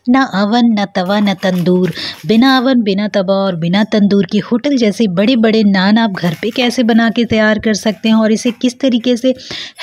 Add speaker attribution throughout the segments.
Speaker 1: ना अवन ना तवा ना तंदूर, बिना अवन बिना तवा और बिना तंदूर की होटल जैसे बड़े बड़े नान आप घर पे कैसे बना के तैयार कर सकते हैं और इसे किस तरीके से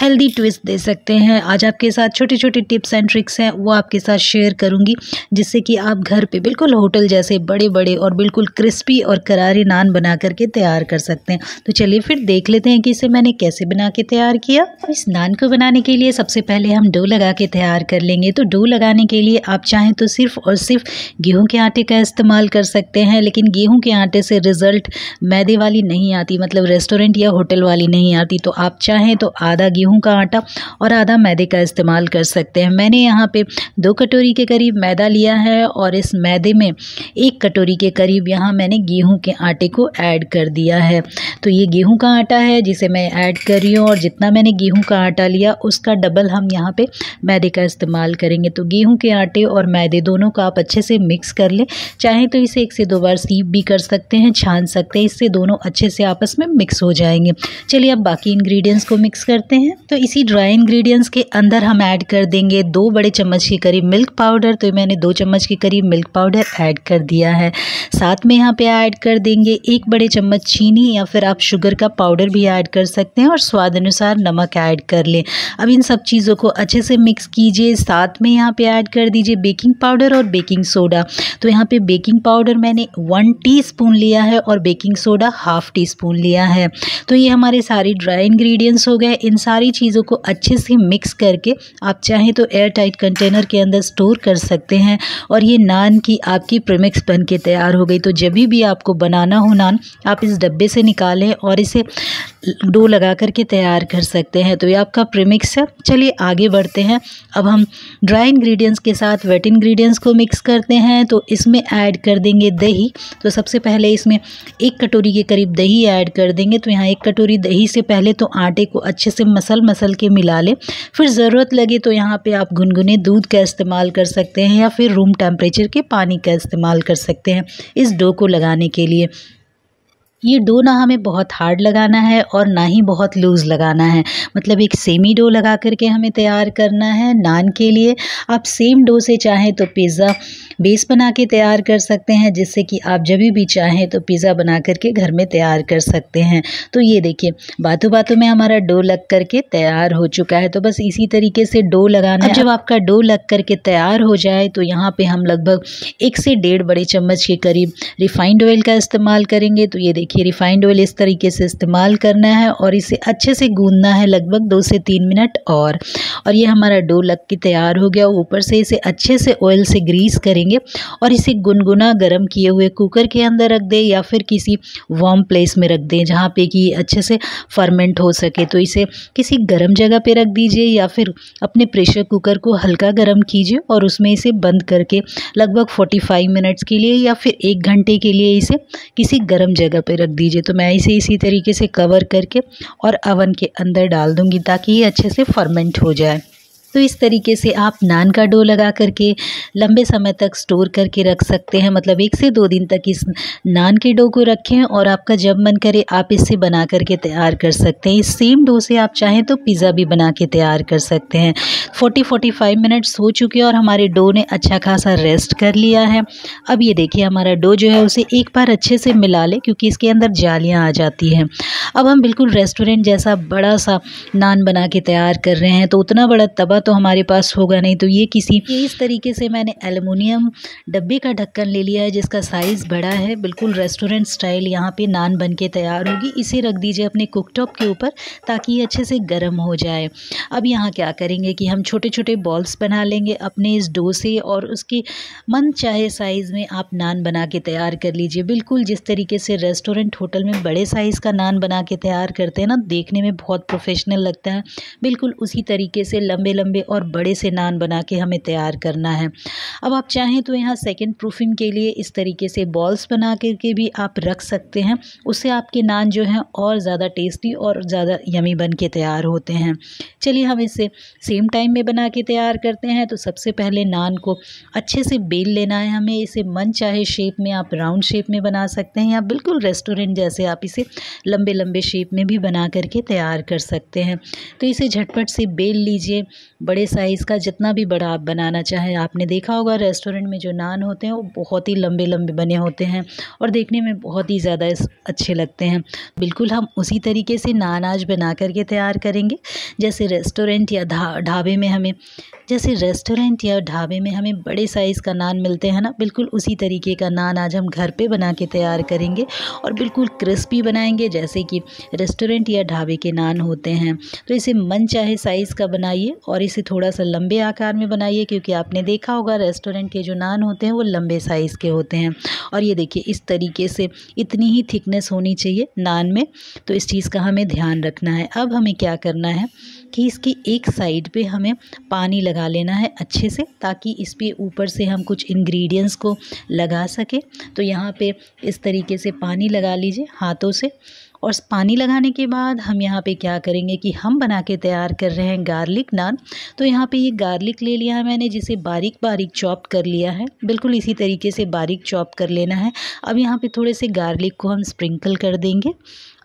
Speaker 1: हेल्दी ट्विस्ट दे सकते हैं। आज आपके साथ छोटे छोटे टिप्स एंड ट्रिक्स हैं वो आपके साथ शेयर करूंगी, जिससे कि आप घर पे बिल्कुल होटल जैसे बड़े बड़े और बिल्कुल क्रिस्पी और करारे नान बना करके तैयार कर सकते हैं। तो चलिए फिर देख लेते हैं कि इसे मैंने कैसे बना के तैयार किया। इस नान को बनाने के लिए सबसे पहले हम डो लगा के तैयार कर लेंगे। तो डो लगाने के लिए आप चाहें तो सिर्फ और सिर्फ गेहूं के आटे का इस्तेमाल कर सकते हैं, लेकिन गेहूं के आटे से रिजल्ट मैदे वाली नहीं आती, मतलब रेस्टोरेंट या होटल वाली नहीं आती। तो आप चाहें तो आधा गेहूं का आटा और आधा मैदे का इस्तेमाल कर सकते हैं। मैंने यहाँ पे 2 कटोरी के करीब मैदा लिया है और इस मैदे में 1 कटोरी के करीब यहाँ मैंने गेहूं के आटे को ऐड कर दिया है। तो ये गेहूं का आटा है जिसे मैं ऐड कर रही हूँ और जितना मैंने गेहूं का आटा लिया उसका डबल हम यहाँ पे मैदे का इस्तेमाल करेंगे। तो गेहूं के आटे और मैदे दोनों को आप अच्छे से मिक्स कर लें। चाहे तो इसे 1 से 2 बार सीप भी कर सकते हैं, छान सकते हैं, इससे दोनों अच्छे से आपस में मिक्स हो जाएंगे। चलिए अब बाकी इंग्रेडिएंट्स को मिक्स करते हैं। तो इसी ड्राई इंग्रेडिएंट्स के अंदर हम ऐड कर देंगे 2 बड़े चम्मच के करीब मिल्क पाउडर। तो मैंने 2 चम्मच के करीब मिल्क पाउडर ऐड कर दिया है। साथ में यहाँ पे ऐड कर देंगे 1 बड़े चम्मच चीनी या फिर आप शुगर का पाउडर भी ऐड कर सकते हैं और स्वाद अनुसार नमक ऐड कर लें। अब इन सब चीज़ों को अच्छे से मिक्स कीजिए। साथ में यहाँ पे ऐड कर दीजिए बेकिंग पाउडर और बेकिंग सोडा। तो यहाँ पे बेकिंग पाउडर मैंने 1 टीस्पून लिया है और बेकिंग सोडा ½ टीस्पून लिया है। तो ये हमारे सारी ड्राई इंग्रेडिएंट्स हो गए। इन सारी चीज़ों को अच्छे से मिक्स करके आप चाहें तो एयर टाइट कंटेनर के अंदर स्टोर कर सकते हैं और ये नान की आपकी प्रीमिक्स बन के तैयार हो गई। तो जब भी आपको बनाना हो नान, आप इस डब्बे से निकालें और इसे डो लगा करके तैयार कर सकते हैं। तो ये आपका प्रीमिक्स है। चलिए आगे बढ़ते हैं। अब हम ड्राई इंग्रेडिएंट्स के साथ वेट इंग्रेडिएंट्स को मिक्स करते हैं। तो इसमें ऐड कर देंगे दही। तो सबसे पहले इसमें 1 कटोरी के करीब दही ऐड कर देंगे। तो यहाँ 1 कटोरी दही से पहले तो आटे को अच्छे से मसल के मिला लें। फिर ज़रूरत लगे तो यहाँ पे आप गुनगुने दूध का इस्तेमाल कर सकते हैं या फिर रूम टेम्परेचर के पानी का इस्तेमाल कर सकते हैं इस डो को लगाने के लिए। ये डो ना हमें बहुत हार्ड लगाना है और ना ही बहुत लूज़ लगाना है, मतलब एक सेमी डो लगा करके हमें तैयार करना है नान के लिए। आप सेम डो से चाहें तो पिज़्ज़ा बेस बना के तैयार कर सकते हैं, जिससे कि आप जब भी चाहें तो पिज़्ज़ा बना करके घर में तैयार कर सकते हैं। तो ये देखिए बातों बातों में हमारा डो लग करके तैयार हो चुका है। तो बस इसी तरीके से डो लगाना है। जब आपका डो लग करके तैयार हो जाए तो यहाँ पे हम लगभग 1 से 1.5 बड़े चम्मच के करीब रिफाइंड ऑयल का इस्तेमाल करेंगे। तो ये देखिए रिफाइंड ऑयल इस तरीके से इस्तेमाल करना है और इसे अच्छे से गूंदना है लगभग 2 से 3 मिनट और ये हमारा डो लग के तैयार हो गया। ऊपर से इसे अच्छे से ऑयल से ग्रीस करेंगे और इसे गुनगुना गर्म किए हुए कुकर के अंदर रख दें या फिर किसी वार्म प्लेस में रख दें जहाँ पे कि अच्छे से फर्मेंट हो सके। तो इसे किसी गर्म जगह पे रख दीजिए या फिर अपने प्रेशर कुकर को हल्का गर्म कीजिए और उसमें इसे बंद करके लगभग 45 मिनट्स के लिए या फिर 1 घंटे के लिए इसे किसी गर्म जगह पे रख दीजिए। तो मैं इसे इसी तरीके से कवर करके और अवन के अंदर डाल दूंगी ताकि ये अच्छे से फर्मेंट हो जाए। तो इस तरीके से आप नान का डो लगा करके लंबे समय तक स्टोर करके रख सकते हैं, मतलब 1 से 2 दिन तक इस नान के डो को रखें और आपका जब मन करे आप इससे बना करके तैयार कर सकते हैं। इस सेम डो से आप चाहें तो पिज़्ज़ा भी बना के तैयार कर सकते हैं। 40-45 मिनट्स हो चुके हैं और हमारे डो ने अच्छा खासा रेस्ट कर लिया है। अब ये देखिए हमारा डो जो है उसे एक बार अच्छे से मिला लें क्योंकि इसके अंदर जालियाँ आ जाती हैं। अब हम बिल्कुल रेस्टोरेंट जैसा बड़ा सा नान बना के तैयार कर रहे हैं, तो उतना बड़ा तवा तो हमारे पास होगा नहीं। तो ये इस तरीके से मैंने एल्युमिनियम डब्बे का ढक्कन ले लिया है जिसका साइज़ बड़ा है, बिल्कुल रेस्टोरेंट स्टाइल यहाँ पे नान बन के तैयार होगी। इसे रख दीजिए अपने कुकटॉप के ऊपर ताकि ये अच्छे से गर्म हो जाए। अब यहाँ क्या करेंगे कि हम छोटे छोटे बॉल्स बना लेंगे अपने इस डो से और उसकी मन चाहे साइज़ में आप नान बना के तैयार कर लीजिए। बिल्कुल जिस तरीके से रेस्टोरेंट होटल में बड़े साइज़ का नान बना के तैयार करते हैं ना, देखने में बहुत प्रोफेशनल लगता है, बिल्कुल उसी तरीके से लंबे लंबे और बड़े से नान बना के हमें तैयार करना है। अब आप चाहें तो यहाँ सेकंड प्रूफिंग के लिए इस तरीके से बॉल्स बना करके भी आप रख सकते हैं, उससे आपके नान जो हैं और ज़्यादा टेस्टी और ज़्यादा यमी बन के तैयार होते हैं। चलिए हम इसे सेम टाइम में बना के तैयार करते हैं। तो सबसे पहले नान को अच्छे से बेल लेना है हमें। इसे मन चाहे शेप में आप राउंड शेप में बना सकते हैं या बिल्कुल रेस्टोरेंट जैसे आप इसे लंबे लंबे शेप में भी बना करके तैयार कर सकते हैं। तो इसे झटपट से बेल लीजिए। बड़े साइज़ का, जितना भी बड़ा आप बनाना चाहें। आपने देखा होगा रेस्टोरेंट में जो नान होते हैं वो बहुत ही लंबे लंबे बने होते हैं और देखने में बहुत ही ज़्यादा अच्छे लगते हैं। बिल्कुल हम उसी तरीके से नान आज बना करके तैयार करेंगे। जैसे रेस्टोरेंट या ढाबे में हमें बड़े साइज़ का नान मिलते हैं ना, बिल्कुल उसी तरीके का नान आज हम घर पे बना के तैयार करेंगे और बिल्कुल क्रिस्पी बनाएंगे जैसे कि रेस्टोरेंट या ढाबे के नान होते हैं। तो इसे मन चाहे साइज़ का बनाइए और इसे थोड़ा सा लंबे आकार में बनाइए, क्योंकि आपने देखा होगा रेस्टोरेंट के जो नान होते हैं वो लंबे साइज़ के होते हैं। और ये देखिए इस तरीके से इतनी ही थिकनेस होनी चाहिए नान में, तो इस चीज़ का हमें ध्यान रखना है। अब हमें क्या करना है कि इसकी एक साइड पे हमें पानी लगा लेना है अच्छे से, ताकि इस पे ऊपर से हम कुछ इंग्रेडिएंट्स को लगा सके। तो यहाँ पे इस तरीके से पानी लगा लीजिए हाथों से। और पानी लगाने के बाद हम यहाँ पे क्या करेंगे कि हम बना के तैयार कर रहे हैं गार्लिक नान। तो यहाँ पे ये गार्लिक ले लिया है मैंने, जिसे बारीक बारीक चॉप कर लिया है। बिल्कुल इसी तरीके से बारीक चॉप कर लेना है। अब यहाँ पे थोड़े से गार्लिक को हम स्प्रिंकल कर देंगे।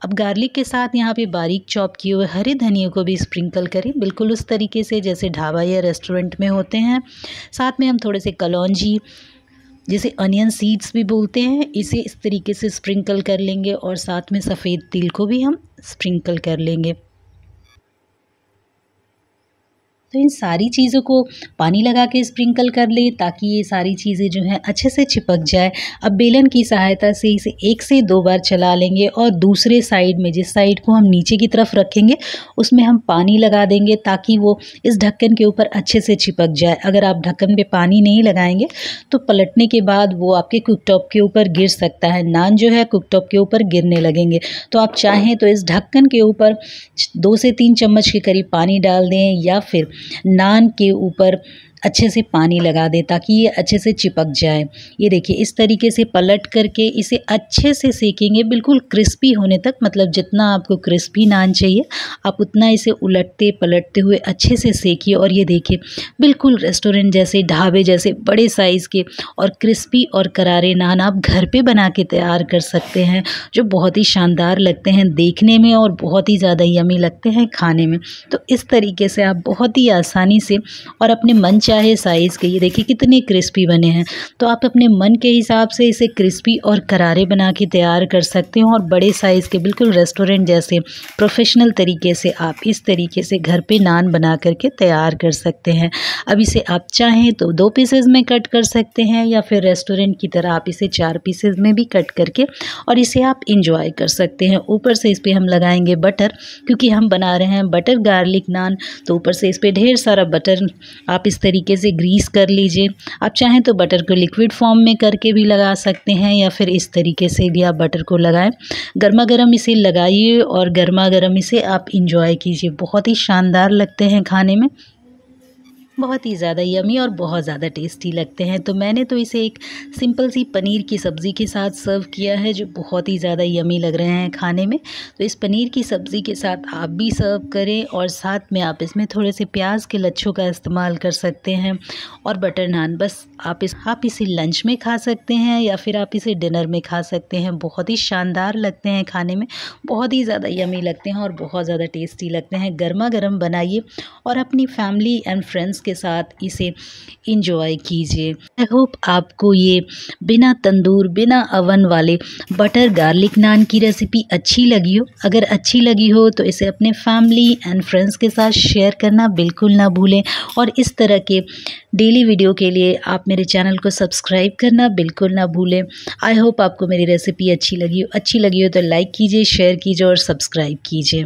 Speaker 1: अब गार्लिक के साथ यहाँ पे बारीक चॉप किए हुए हरे धनिया को भी स्प्रिंकल करें, बिल्कुल उस तरीके से जैसे ढाबा या रेस्टोरेंट में होते हैं। साथ में हम थोड़े से कलौंजी, जिसे अनियन सीड्स भी बोलते हैं, इसे इस तरीके से स्प्रिंकल कर लेंगे और साथ में सफ़ेद तिल को भी हम स्प्रिंकल कर लेंगे। तो इन सारी चीज़ों को पानी लगा के स्प्रिंकल कर ले, ताकि ये सारी चीज़ें जो हैं अच्छे से चिपक जाए। अब बेलन की सहायता से इसे 1 से 2 बार चला लेंगे और दूसरे साइड में, जिस साइड को हम नीचे की तरफ रखेंगे, उसमें हम पानी लगा देंगे ताकि वो इस ढक्कन के ऊपर अच्छे से चिपक जाए। अगर आप ढक्कन पे पानी नहीं लगाएंगे तो पलटने के बाद वो आपके कुकटॉप के ऊपर गिर सकता है। नान जो है कुकटॉप के ऊपर गिरने लगेंगे। तो आप चाहें तो इस ढक्कन के ऊपर 2 से 3 चम्मच के करीब पानी डाल दें, या फिर नान के ऊपर अच्छे से पानी लगा दें ताकि ये अच्छे से चिपक जाए। ये देखिए इस तरीके से पलट करके इसे अच्छे से सेकेंगे, बिल्कुल क्रिस्पी होने तक। मतलब जितना आपको क्रिस्पी नान चाहिए आप उतना इसे उलटते पलटते हुए अच्छे से सेकिए। और ये देखिए बिल्कुल रेस्टोरेंट जैसे, ढाबे जैसे बड़े साइज़ के और क्रिस्पी और करारे नान आप घर पे बना के तैयार कर सकते हैं, जो बहुत ही शानदार लगते हैं देखने में और बहुत ही ज़्यादा यम्मी लगते हैं खाने में। तो इस तरीके से आप बहुत ही आसानी से और अपने मन चाहे साइज़ के, ये देखिए कितने क्रिस्पी बने हैं। तो आप अपने मन के हिसाब से इसे क्रिस्पी और करारे बना के तैयार कर सकते हैं और बड़े साइज़ के बिल्कुल रेस्टोरेंट जैसे प्रोफेशनल तरीके से आप इस तरीके से घर पे नान बना करके तैयार कर सकते हैं। अब इसे आप चाहें तो 2 पीसेज़ में कट कर सकते हैं, या फिर रेस्टोरेंट की तरह आप इसे 4 पीसेज़ में भी कट करके और इसे आप इंजॉय कर सकते हैं। ऊपर से इस पर हम लगाएंगे बटर, क्योंकि हम बना रहे हैं बटर गार्लिक नान, तो ऊपर से इस पर ढेर सारा बटर आप इस तरीके से ग्रीस कर लीजिए। आप चाहें तो बटर को लिक्विड फॉर्म में करके भी लगा सकते हैं, या फिर इस तरीके से भी आप बटर को लगाएं। गर्मा गर्म इसे लगाइए और गर्मा गर्म इसे आप इंजॉय कीजिए। बहुत ही शानदार लगते हैं खाने में, बहुत ही ज़्यादा यमी और बहुत ज़्यादा टेस्टी लगते हैं। तो मैंने तो इसे एक सिंपल सी पनीर की सब्ज़ी के साथ सर्व किया है, जो बहुत ही ज़्यादा यमी लग रहे हैं खाने में। तो इस पनीर की सब्ज़ी के साथ आप भी सर्व करें और साथ में आप इसमें थोड़े से प्याज के लच्छों का इस्तेमाल कर सकते हैं और बटर नान। बस आप इसे लंच में खा सकते हैं या फिर आप इसे डिनर में खा सकते हैं। बहुत ही शानदार लगते हैं खाने में, बहुत ही ज़्यादा यमी लगते हैं और बहुत ज़्यादा टेस्टी लगते हैं। गर्मा गर्म बनाइए और अपनी फैमिली एंड फ्रेंड्स के साथ इसे इंजॉय कीजिए। आई होप आपको ये बिना तंदूर बिना अवन वाले बटर गार्लिक नान की रेसिपी अच्छी लगी हो। अगर अच्छी लगी हो तो इसे अपने फैमिली एंड फ्रेंड्स के साथ शेयर करना बिल्कुल ना भूलें, और इस तरह के डेली वीडियो के लिए आप मेरे चैनल को सब्सक्राइब करना बिल्कुल ना भूलें। आई होप आपको मेरी रेसिपी अच्छी लगी हो तो लाइक कीजिए, शेयर कीजिए और सब्सक्राइब कीजिए।